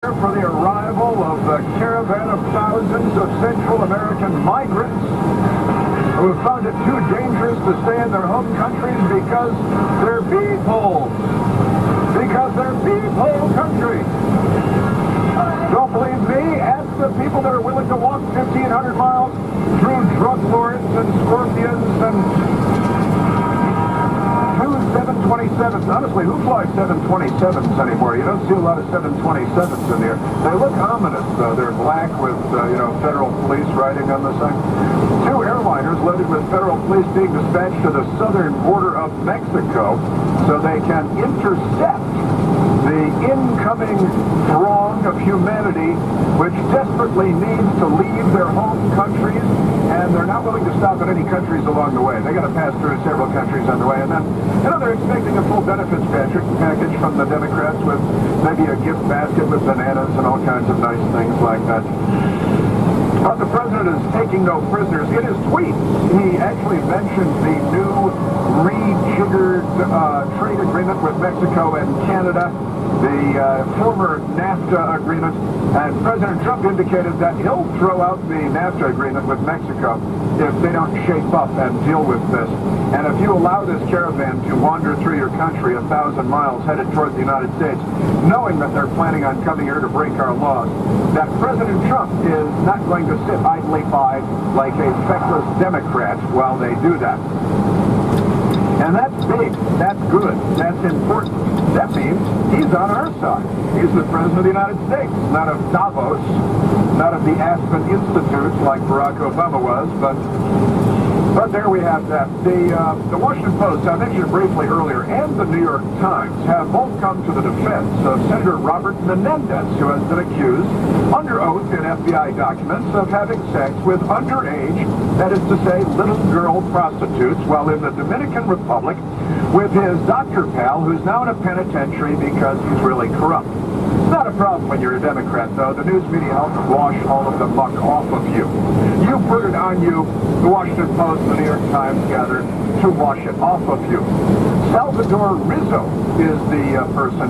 For the arrival of the caravan of thousands of Central American migrants who have found it too dangerous to stay in their home countries because they're beepoles. Because they're beepole country. Don't believe me? Ask the people that are willing to walk 1,500 miles through drug lords and scorpions and 727s. Honestly, who flies 727s anymore? You don't see a lot of 727s in here. They look ominous, though. They're black with, federal police riding on the side. Two airliners loaded with federal police being dispatched to the southern border of Mexico so they can intercept the incoming throng of humanity which desperately needs to leave their home countries, and they're not willing to stop at any countries along the way. They got to pass through several countries on the way, and then they're expecting a full benefits package from the Democrats with maybe a gift basket with bananas and all kinds of nice things like that. But the president is taking no prisoners. In his tweet, he actually mentioned the new rejiggered trade agreement with Mexico and Canada, the former NAFTA agreement, and President Trump indicated that he'll throw out the NAFTA agreement with Mexico if they don't shape up and deal with this. And if you allow this caravan to wander through your country 1,000 miles headed toward the United States, knowing that they're planning on coming here to break our laws, that President Trump is not going to sit idly by like a feckless Democrat while they do that. And that's big, that's good, that's important. That means he's on our side. He's the President of the United States, not of Davos, not of the Aspen Institute like Barack Obama was, but there we have that. The Washington Post, I mentioned it briefly earlier, and the New York Times have both come to the defense of Senator Robert Menendez, who has been accused, under oath in FBI documents, of having sex with underage, that is to say, little girl prostitutes, while in the Dominican Republic with his doctor pal, who's now in a penitentiary because he's really corrupt. It's not a problem when you're a Democrat, though. The news media helps wash all of the muck off of you. You put it on you. The Washington Post and the New York Times gathered to wash it off of you. Salvador Rizzo is the person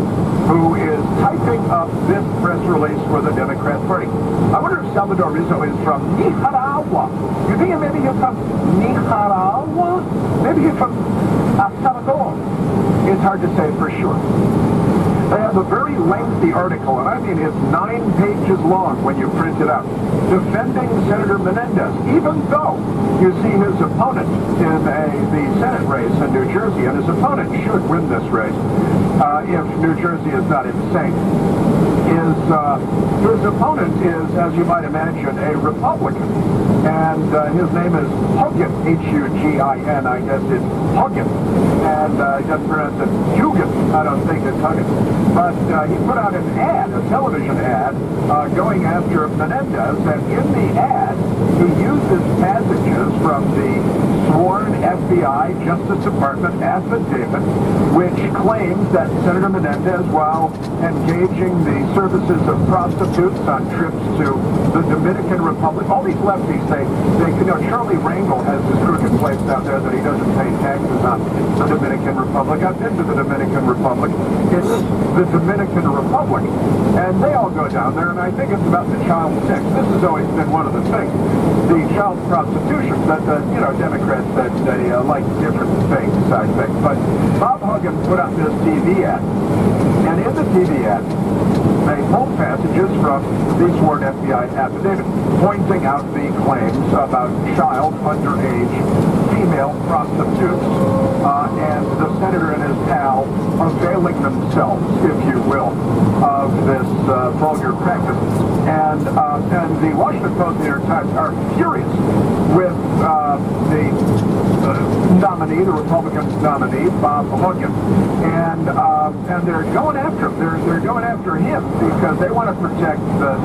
who is typing up this press release for the Democrat Party. I wonder if Salvador Rizzo is from Nicaragua. You think maybe he's from Nicaragua? Maybe he's from El Salvador. It's hard to say for sure. They have a very lengthy article, and I mean it's 9 pages long when you print it out, defending Senator Menendez, even though you see his opponent in the Senate race in New Jersey, and his opponent should win this race if New Jersey is not insane. His opponent is, as you might imagine, a Republican, and his name is Hugin, H-U-G-I-N, I guess it's Hugin, and he doesn't pronounce it Hugin, I don't think it's Hugin, but he put out an ad, a television ad, going after Menendez, and in the ad, he uses passages from the sworn FBI Justice Department affidavit, which claims that Senator Menendez, while engaging the services of prostitutes on trips to the Dominican Republic, all these lefties, they Charlie Rangel has this crooked place down there that he doesn't pay taxes on, the Dominican Republic. I've been to the Dominican Republic. It's the Dominican Republic, and they all go down there, and I think it's about the child sex. This has always been one of the things, the child prostitution, that the Democrats said they like different things, I think. But Bob Hugin put out this TV ad, and in the TV ad, they pulled passages from the sworn FBI affidavit, pointing out the claims about child underage female prostitutes, and the senator and his pal availing themselves, if you will, of this vulgar practice. And the Washington Post and the New York Times are furious with the nominee, the Republican nominee, Bob Hugin, and they're going after him. They're going after him because they want to protect the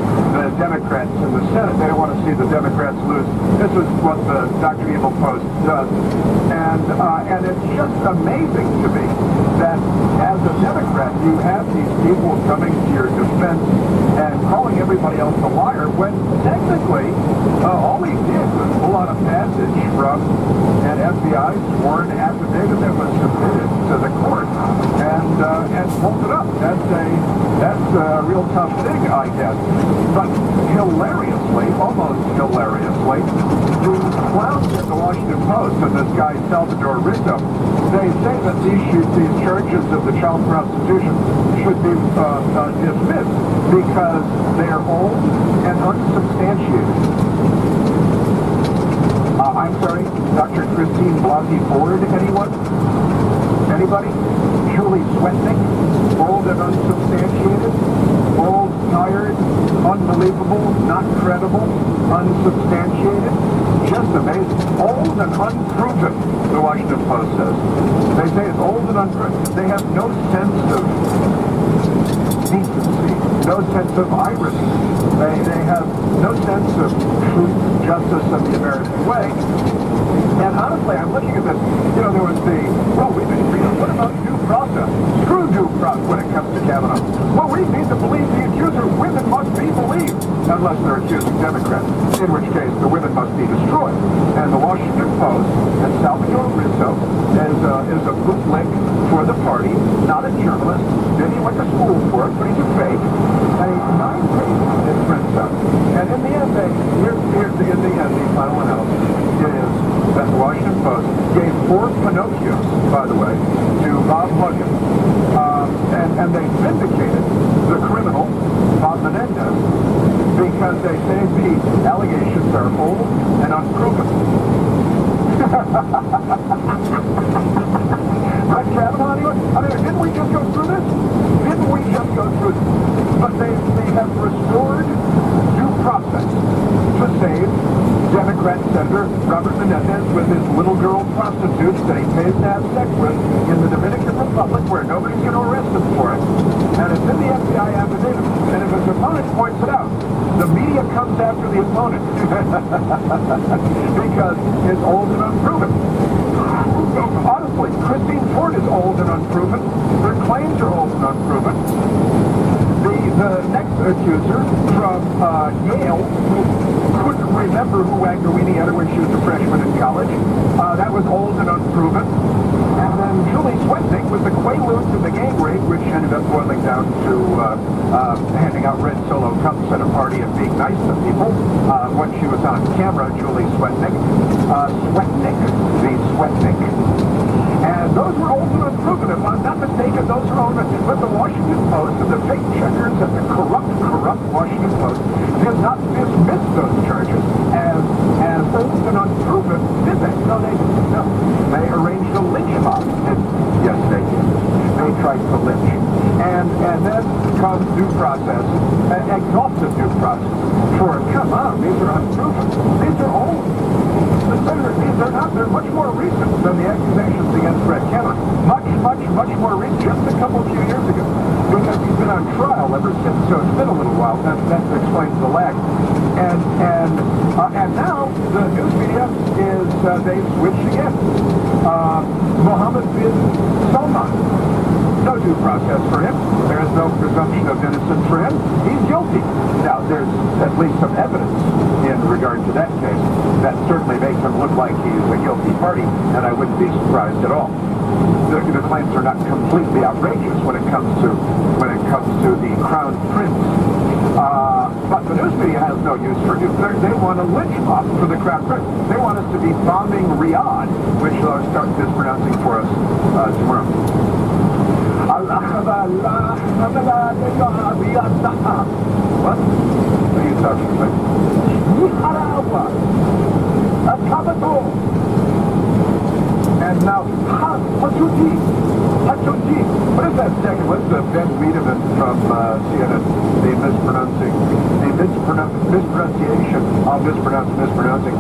Democrats in the Senate. They don't want to see the Democrats lose. This is what the Dr. Evil Post does. And it's just amazing to me that as a Democrat, you have these people coming to your defense and calling everybody else a liar when technically all he did was pull out a passage from an FBI sworn affidavit that was submitted to the court. And and pulls it up. That's a real tough thing, I guess. But hilariously, almost hilariously, the clowns at the Washington Post and this guy Salvador Rizzo, they say that these charges of the child prostitution should be dismissed because they're old and unsubstantiated. I'm sorry, Dr. Christine Blasey Ford, anyone? Anybody? Julie Swetnick, old and unsubstantiated, old, tired, unbelievable, not credible, unsubstantiated, just amazing. Old and unproven, the Washington Post says. They say it's old and unproven. They have no sense of decency, no sense of irony. They have no sense of truth, justice, and the American way. And honestly, I'm looking at this, there was what about due process? Screw due process when it comes to Kavanaugh. Well, we need to believe the accuser. Women must be believed. Unless they're accusing Democrats, in which case the women must be destroyed. And the Washington Post and Salvador Rizzo is a bootleg for the party, not a journalist. Maybe he went to school for it, but he's a fake. And he's 9 pages it prints out. And in the end, the final analysis is that the Washington Post gave 4 Pinocchios, by the way, to Bob Huggins. And they vindicated the criminal, Bob Menendez, because they say the allegations are old and unproven. Brett Kavanaugh, didn't we just go through this? Didn't we just go through this? But they have restored due process to save Democrat Senator Robert Menendez with his little girl prostitutes that he pays to have sex with in the Dominican Republic where nobody's going to arrest him for it. And it's in the FBI affidavit. And if his opponent points it out, the media comes after the opponent because it's old and unproven. Honestly, Christine Ford is old and unproven. Her claims are old and unproven. The next accuser from Yale, who couldn't remember who Anguini had when she was a freshman in college, that was old and unproven. And then Julie Swetnick was the quaaludes in the gang raid, which ended up boiling down to handing out red solo cups at a party and being nice to people. When she was on camera, Julie Swetnick, the Swetnick. And those were old and unproven. If I'm not mistaken, those are old. But the Washington Post and the fake checkers and the corrupt Washington Post did not dismiss those charges as old and unproven, did they? No, they didn't. No. They arranged a lynch mob. Yes, they did. They tried to lynch. And then comes due process, exhaustive due process. Come on, these are unproven. These are old. They're much more recent than the accusations against Brett Kavanaugh. Much more recent, just a few years ago. Because he's been on trial ever since, so it's been a little while. That explains the lag. And now the news media is, they've switched again. Mohammed bin Salman. No due process for him. There is no presumption of innocence for him. He's guilty. Now, there's at least some evidence in regard to that case that certainly makes him look like he's a guilty party, and I wouldn't be surprised at all. The claims are not completely outrageous when it comes to the crown prince. But the news media has no use for news. They want a lynch mob for the crown prince. They want us to be bombing Riyadh, which they'll start mispronouncing for us tomorrow. What? What are you talking about? And now, Hachuji. What is that second? What's Ben Wiedemann from CNN? The mispronunciation. I'll mispronouncing.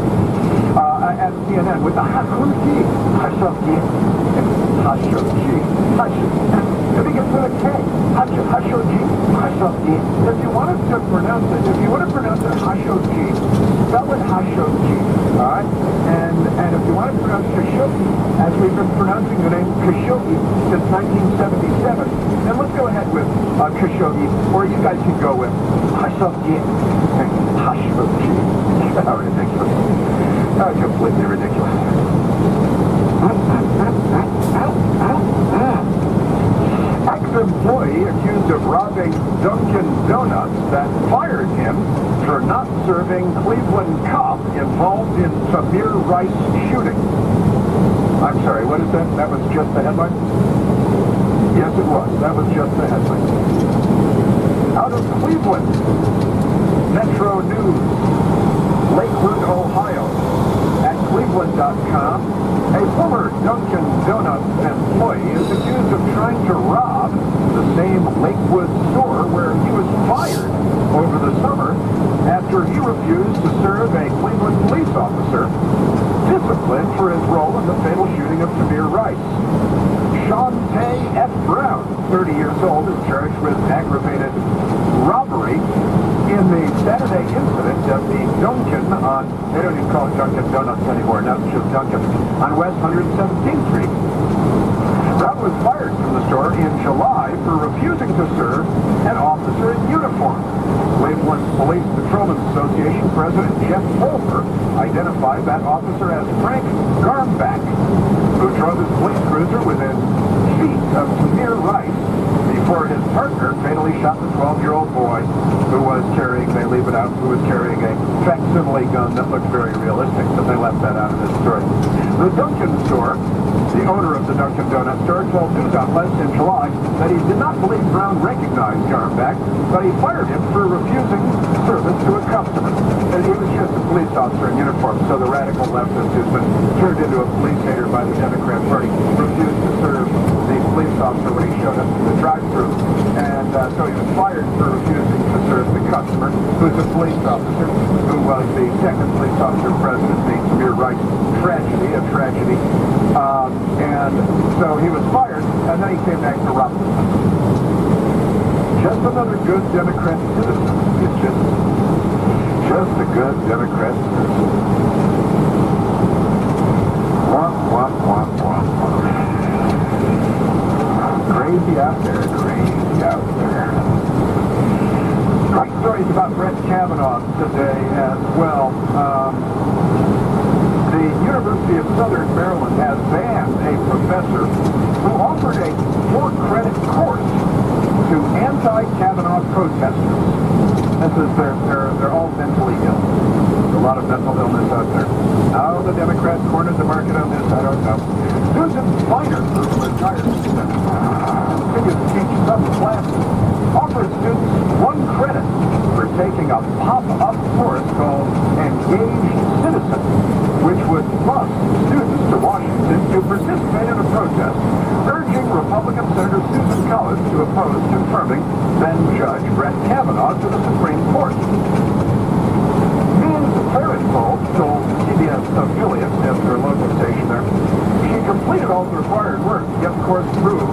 At CNN with the Hachuji. Hashoji. If he gets with a K, Hashoji. If you wanted to pronounce it, Hashoji, spell it Hashoji. All right? And if you want to pronounce Khashoggi, as we've been pronouncing the name Khashoggi since 1977, then let's go ahead with Khashoggi, or you guys can go with Khashoggi. How ridiculous. How completely ridiculous. employee accused of robbing Dunkin' Donuts that fired him for not serving Cleveland cop involved in Tamir Rice shooting. I'm sorry, what is that? That was just the headline? Yes, it was. That was just the headline. Out of Cleveland, Metro News, Lakewood, Ohio, at Cleveland.com, a former Dunkin' Donuts employee is accused of trying to rob the same Lakewood store where he was fired over the summer after he refused to serve a Cleveland police officer disciplined for his role in the fatal shooting of Tamir Rice. Sean Tay F. Brown, 30 years old, is charged with aggravated robbery in the Saturday incident of the Dunkin' on, they don't even call it Dunkin' Donuts anymore, now it's just Dunkin', on West 117th Street. Brown was fired from the store in July for refusing to serve an officer in uniform. Cleveland Police Patrolmen's Association President Jeff Holfer identified that officer as Frank Garmbach, who drove his police cruiser within feet of Tamir Rice before his partner fatally shot the 12-year-old boy who was carrying, they leave it out, who was carrying a facsimile gun that looked very realistic, but they left that out of this story. The Dunkin' store, the owner of the Dunkin' Donut store, told news outlets in July that he did not believe Brown recognized Garmbach, but he fired him for refusing service to a customer. And he was just a police officer in uniform, so the radical leftist who's been turned into a police hater by the Democrat Party refused to serve the police officer when he showed up to the drive-thru. And so he was fired for refusing to serve the customer, who's a police officer, who was the second police officer present in the Tamir Rice tragedy, a tragedy. And so he was fired, and then he came back to rob them. Just another good Democrat citizen. It's just a good Democrat citizen. Womp, womp, womp, womp, womp. Crazy out there, crazy out there. Great stories about Brett Kavanaugh today as well. The University of Southern Maryland has banned a professor who offered a 4-credit course to anti-Kavanaugh protesters. This is they're all mentally ill. There's a lot of mental illness out there. How the Democrats cornered the market on this, I don't know. Susan Feiner, retired student, continues to teach some classes, offers students 1 credit for taking a pop-up course called Engaged Citizen, which would bus students to Washington to participate in a protest, urging Republican Senator Susan Collins to oppose confirming then-Judge Brett Kavanaugh to the Supreme Court. Ms. Farenthold told CBS affiliate at their local station there, she completed all the required work to get the course approved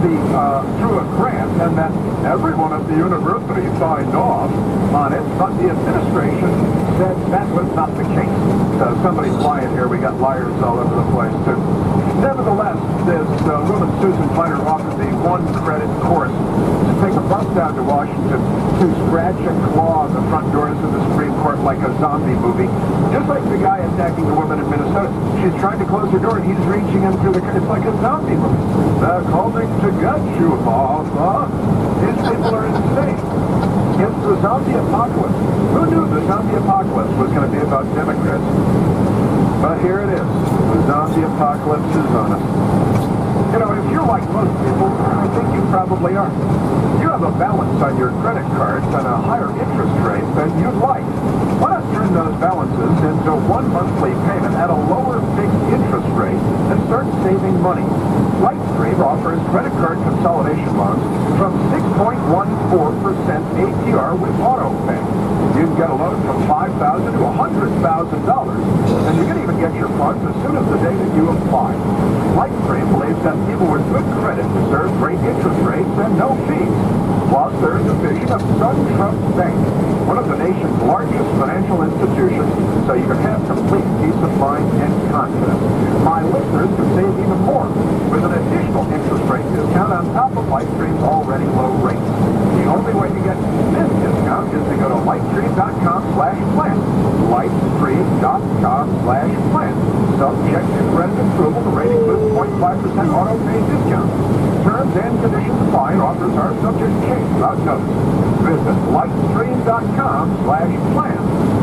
through a grant, and that everyone at the university signed off on it, but the administration said that was not the case. Somebody's lying here. We got liars all over the place, too. Nevertheless, this woman, Susan Feiner, offered the 1-credit course to take a bus down to Washington to scratch and claw the front doors of the Supreme Court like a zombie movie. Just like the guy attacking the woman in Minnesota. She's trying to close her door and he's reaching in through it's like a zombie movie. They're coming to get you, Martha. These people are insane. It's the zombie apocalypse. Who knew the zombie apocalypse was going to be about Democrats? But here it is. The zombie apocalypse is on us. You know, if you're like most people, I think you probably are. You have a balance on your credit cards and a higher interest rate than you'd like. Why not turn those balances into 1 monthly payment at a lower fixed interest rate and start saving money? Lightstream offers credit card consolidation loans from 6.14% APR with auto pay. You can get a loan from $5,000 to $100,000, and you can even get your funds as soon as the day that you apply. Lightstream believes that people with good credit deserve great interest rates and no fees. Plus, there's a vision of SunTrust Bank, one of the nation's largest financial institutions, so you can have complete peace of mind and confidence. My listeners can save even more with an additional interest rate discount on top of Lightstream's already low rates. The only way to get this discount is to go to lightstream.com/plan. Lightstream.com/plan. Subject to credit approval, the rate includes 0.5% auto pay discount. Terms and conditions apply, and offers are subject to change without notice. Visit lightstream.com/plan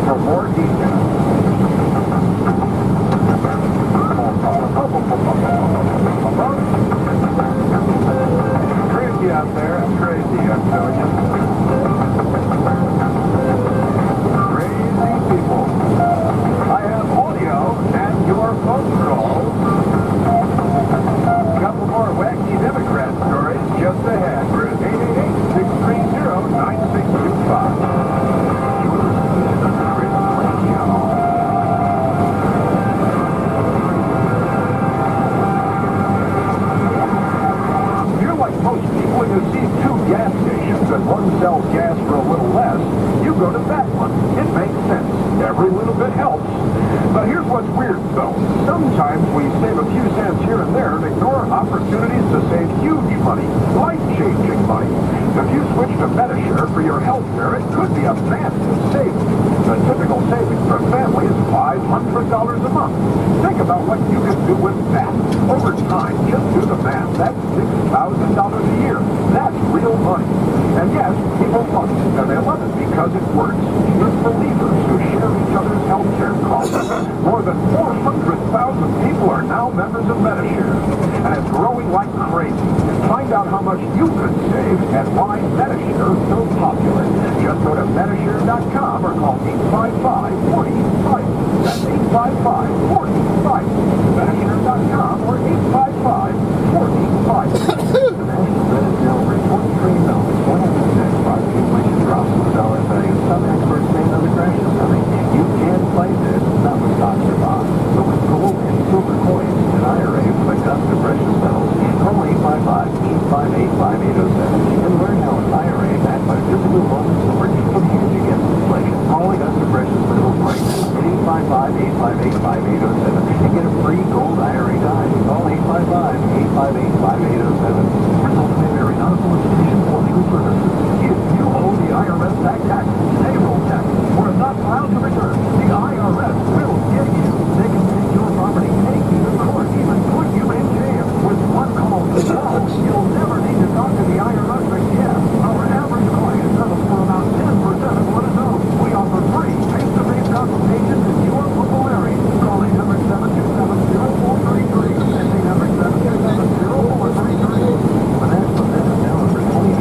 for more details. Crazy out there. It's crazy, I'm telling you. Crazy people. I have audio and your phone calls. A couple more wacky Democrat stories just ahead. We're at 888-630-9625. When you see two gas stations and one sells gas for a little less, you go to that one. It makes sense. Every little bit helps. But here's what's weird, though. Sometimes we save a few cents here and there and ignore opportunities to save huge money, life-changing money. If you switch to Medishare for your health care, it could be a massive savings. The typical savings for a family is $500 a month. Think about what you can do with that. Over time, just do the math. That's $6,000 a year. That's real money. And yes, people love it, and they love it because it works. With believers who share each other's health care costs. More than 400,000 people are now members of Medishare, and it's growing like crazy. Find out how much you could save and why Medishare is so popular. Just go to Medishare.com or call 855-40-FIGHT. That's 855-40-FIGHT. Medishare.com or 855-40-FIGHT. Some experts say another crash is coming. You can fight this, not with stocks or bonds, but with gold and silver coins and IRA from Augusta Precious Metals. Call 855-858-5807 and learn how an IRA backed by physical gold and silver can hedge against inflation. Call Augusta Precious Metals right now at 855-858-5807 and get a free gold IRA guide. Call 855-858-5807. Results may vary. Not a solicitation for legal services. If you owe the IRS back taxes, payroll taxes, or have not filed your return, the IRS will get you. They can take your property, take you to court, even put you in jail. With one call to solve, you'll never need to talk to the IRS again. Our average client settles for about 10% of what is owed. We offer free face-to-face consultations in your local area. Call 800-727-0433. That's 800-727-0433. When asked for that, now over $29.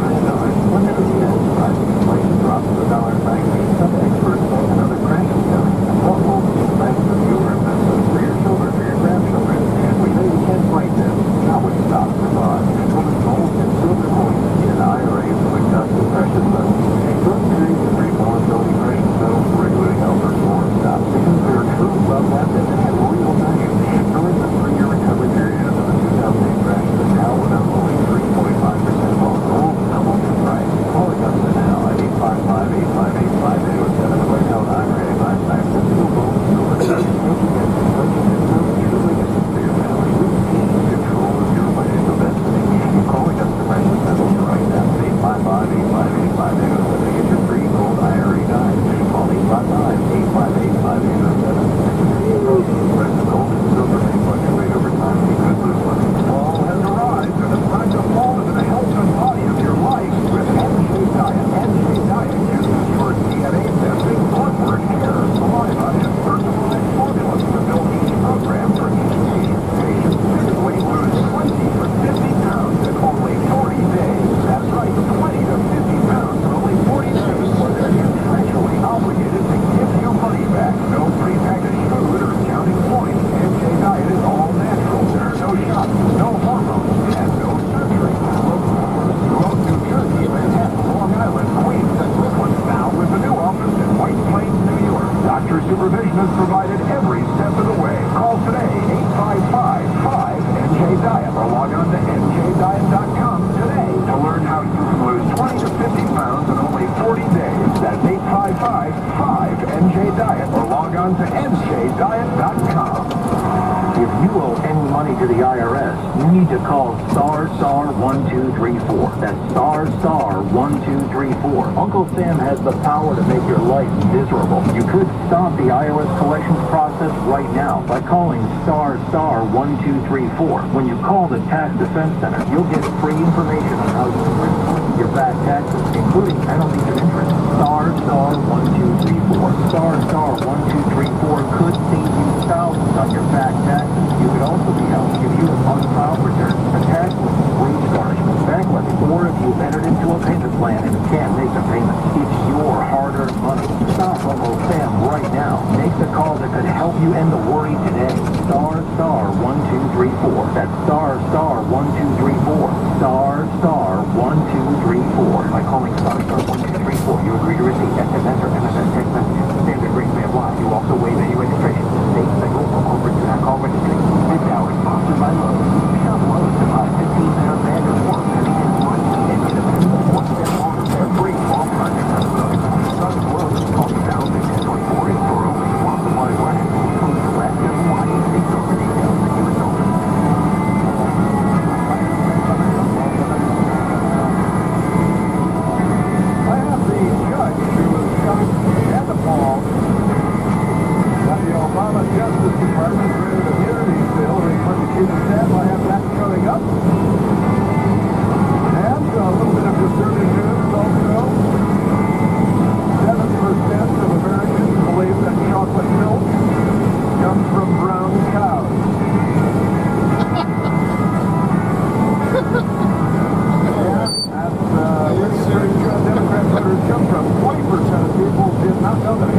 When that is dead, inflation drops to $1 back. Some experts say another crash is coming. What will be the best for your investment, for your children, for your grandchildren? We say we can't fight this, not with stocks or bonds, but with gold and silver coins in an IRA from Augusta Precious Metals. Short periods of brief volatility, precious metals, regulating outwards or stocks. Because they are true wealth assets and have real value. During the 3-year recovery period of the 2008 crash, the Dow went up only 3.5%, while gold doubled in price. Call Augusta now at 855-858-5807 and learn how an IRA buys back physical gold and silver. Hedging against inflation is so truly good for your family. We can control of your financial destiny. Call Augusta Precious Metals right now at 855-858-5807 and get your free gold IRA guide. Call 855-858-5807. Present gold and silver may fluctuate over time. You could lose money. Fall has arrived, and it's time to fall into the health and body of your life with NJ Diet. NJ Diet uses your DNA testing, blood work, hair, saliva, and personalized formulas to build each program for each patient's physically lose 20 to 50 pounds in only 40 days. That's right, 20 to 50 pounds in only 40 days. They're contractually obligated to give you money back. No prepackaged food or counting points. NJ Diet is all natural. There are no shots, no hormones, and no surgery. Throughout New Jersey, Manhattan, Long Island, Queens, and Brooklyn. Now with the new office in White Plains, New York. Doctor supervision is provided every step of the way. Call today, 855-5-NJ-DIET, or log on to njdiet.com today to learn how you can lose 20 to 50 pounds in only 40 days. That's 855-5-NJ-DIET, or log on to njdiet.com. If you owe any money to the IRS, this, you need to call *1234. That's *1234. Uncle Sam has the power to make your life miserable. You could stop the IRS collections process right now by calling *1234. When you call the Tax Defense Center, you'll get free information on how you can report your back taxes, including penalties and interest. *1234. *1234 could save you thousands on your back taxes. You could also be helped if you have unfiled returns, a tax lien, wage garnishment, bankruptcy, or if you've entered into a payment plan and can't make the payment. It's your hard-earned money. Stop Uncle Sam right now. Make the call that could help you end the worry today. *1234. That's *1234. *1234. By calling *1234, you agree to receive SMS or MSS text messages. Standard rates may apply. You also waive any registration. State, federal, or corporate do not call registry. This hour is sponsored by Lowe's. Shop Lowe's to buy 15-pound bag or more. And get a 4% long repair free all projects on Lowe's. Start with Lowe's. Call me now. 1024 in store only. While supplies last. Includes the last 7 wide. See store for details at U.S. Open. I have the judge who was shot at the ball at the Obama Justice Department through the immunity bill where he persecuted staff. I have that coming up. And a little bit of disturbing news also. 7% of Americans believe that chocolate milk comes from brown cows. That's where the Democrat voters come from. 20% of people did not know that